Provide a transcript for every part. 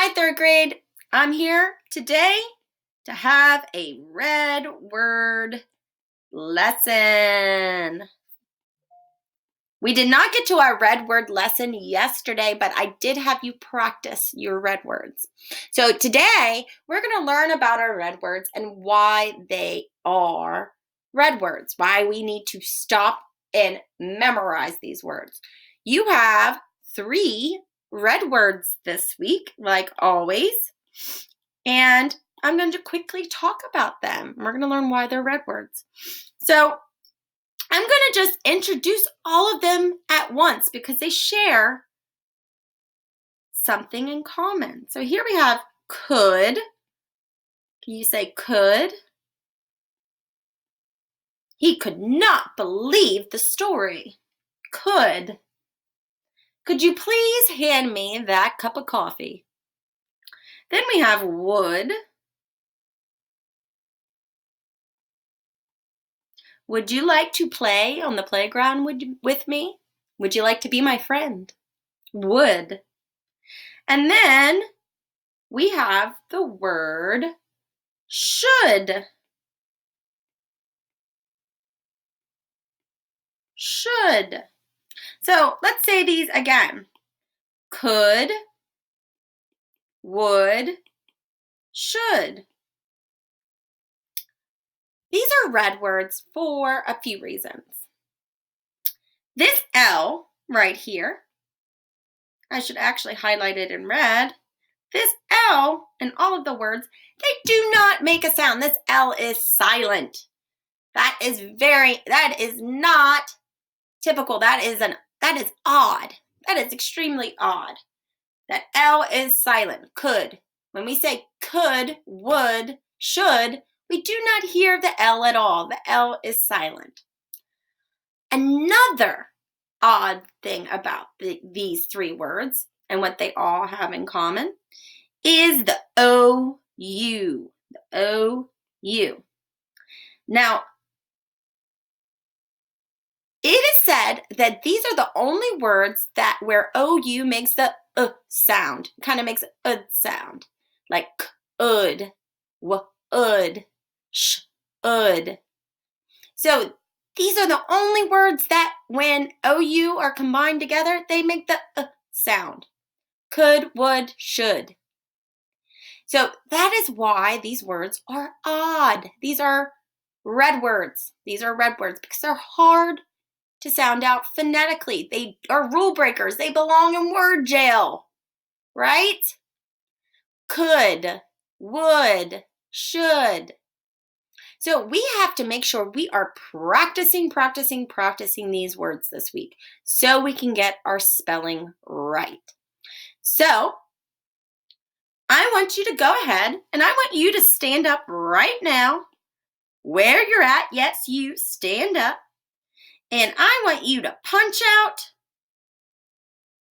Hi, third grade. I'm here today to have a red word lesson. We did not get to our red word lesson yesterday, but I did have you practice your red words. So today we're going to learn about our red words and why they are red words, why we need to stop and memorize these words. You have 3 red words this week, like always, and I'm going to quickly talk about them. We're going to learn why they're red words. So I'm going to just introduce all of them at once because they share something in common. So here we have could. Can you say could? He could not believe the story. Could. Could you please hand me that cup of coffee? Then we have would. Would you like to play on the playground with me? Would you like to be my friend? Would. And then we have the word should. Should. So let's say these again. Could, would, should. These are red words for a few reasons. This L right here, I should actually highlight it in red. This L in all of the words, they do not make a sound. This L is silent. That is not typical. That is odd. That is extremely odd. That L is silent. Could. When we say could, would, should, we do not hear the L at all. The L is silent. Another odd thing about these 3 words and what they all have in common is the OU. The OU. Now, it is said that these are the only words that where OU makes the sound. Kind of makes an sound. Like could, would, should. So these are the only words that when OU are combined together, they make the sound. Could, would, should. So that is why these words are odd. These are red words. These are red words because they're hard to sound out phonetically. They are rule breakers. They belong in word jail, right? Could, would, should. So we have to make sure we are practicing these words this week so we can get our spelling right. So I want you to go ahead and I want you to stand up right now where you're at. Yes, you stand up. And I want you to punch out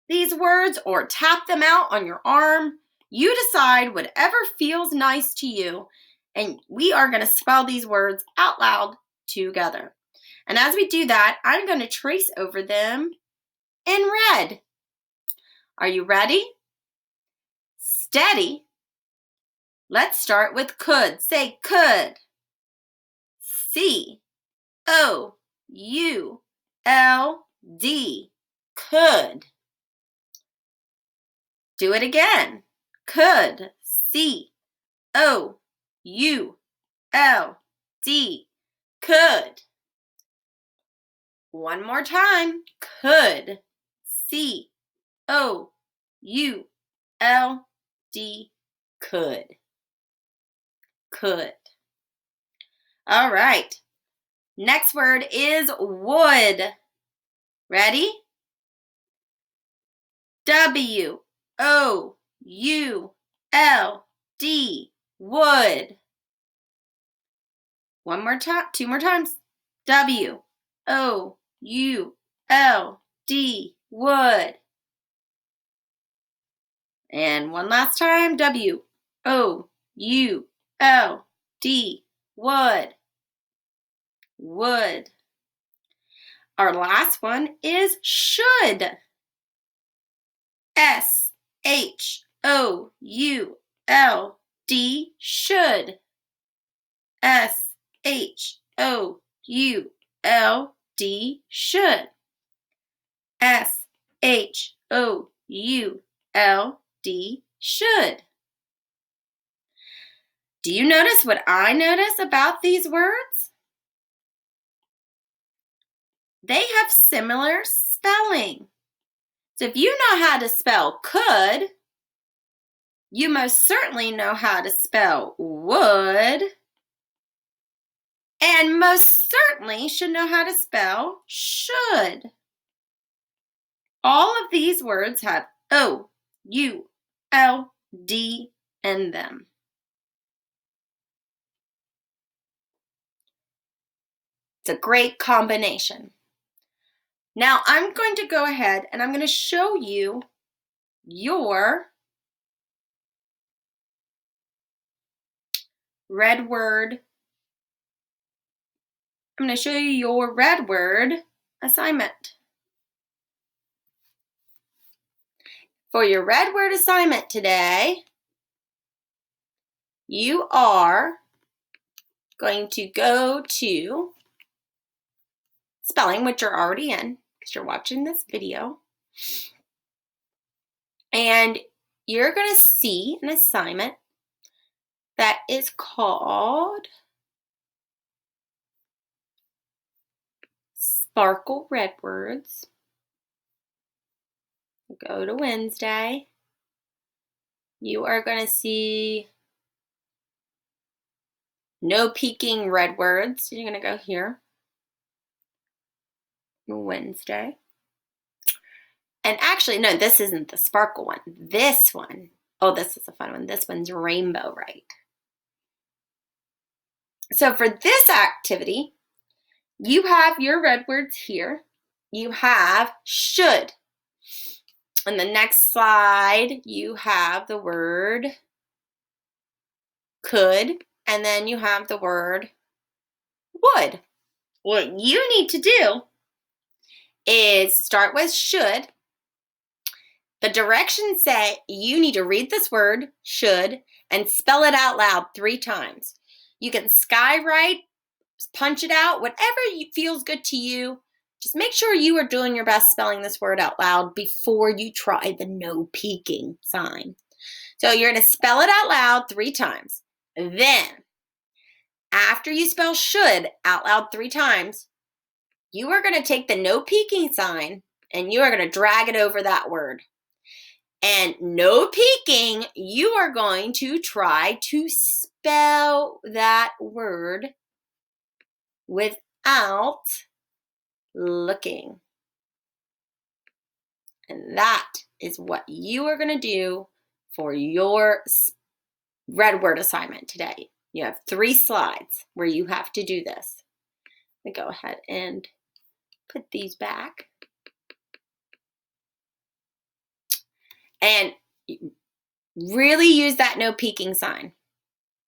these words or tap them out on your arm. You decide whatever feels nice to you. And we are going to spell these words out loud together. And as we do that, I'm going to trace over them in red. Are you ready? Steady. Let's start with could. Say could. C-O-U-L-D. Could. Do it again. Could. C-O-U-L-D. Could. One more time. Could. C-O-U-L-D. Could. Could. All right. Next word is would. Ready? W-O-U-L-D. Would. One more time. 2 more times. W-O-U-L-D. Would. And one last time. W-O-U-L-D. Would. Would. Our last one is should. S-H-O-U-D. S-H-O-U-L-D, should. S-H-O-U-L-D, should. S-H-O-U-L-D, should. Do you notice what I notice about these words? They have similar spelling. So if you know how to spell could, you most certainly know how to spell would, and most certainly should know how to spell should. All of these words have O-U-L-D in them. It's a great combination. Now I'm going to go ahead and I'm going to show you your red word. I'm going to show you your red word assignment. For your red word assignment today, you are going to go to spelling, which you're already in because you're watching this video. And you're going to see an assignment that is called Sparkle Red Words. Go to Wednesday. You are going to see No Peeking Red Words. You're going to go here. Wednesday. And actually, no, this isn't the sparkle one. This one. Oh, this is a fun one. This one's Rainbow Right. So for this activity, you have your red words here. You have should. On the next slide, you have the word could, and then you have the word would. What you need to do is start with should. The directions say you need to read this word, should, and spell it out loud 3 times. You can skywrite, punch it out, whatever feels good to you. Just make sure you are doing your best spelling this word out loud before you try the no peeking sign. So you're going to spell it out loud 3 times. Then, after you spell should out loud 3 times, you are going to take the no peeking sign and you are going to drag it over that word. And no peeking, you are going to try to spell that word without looking. And that is what you are going to do for your red word assignment today. You have 3 slides where you have to do this. Let me go ahead and put these back. And really use that no peeking sign.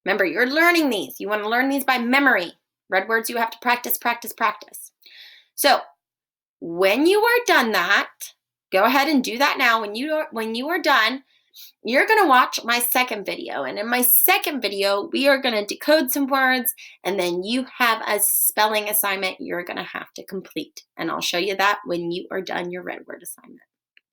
Remember, you're learning these. You want to learn these by memory. Red words you have to practice, practice, practice. So when you are done that, go ahead and do that now. When you are done, you're going to watch my second video. And in my second video, we are going to decode some words, and then you have a spelling assignment you're going to have to complete. And I'll show you that when you are done your red word assignment.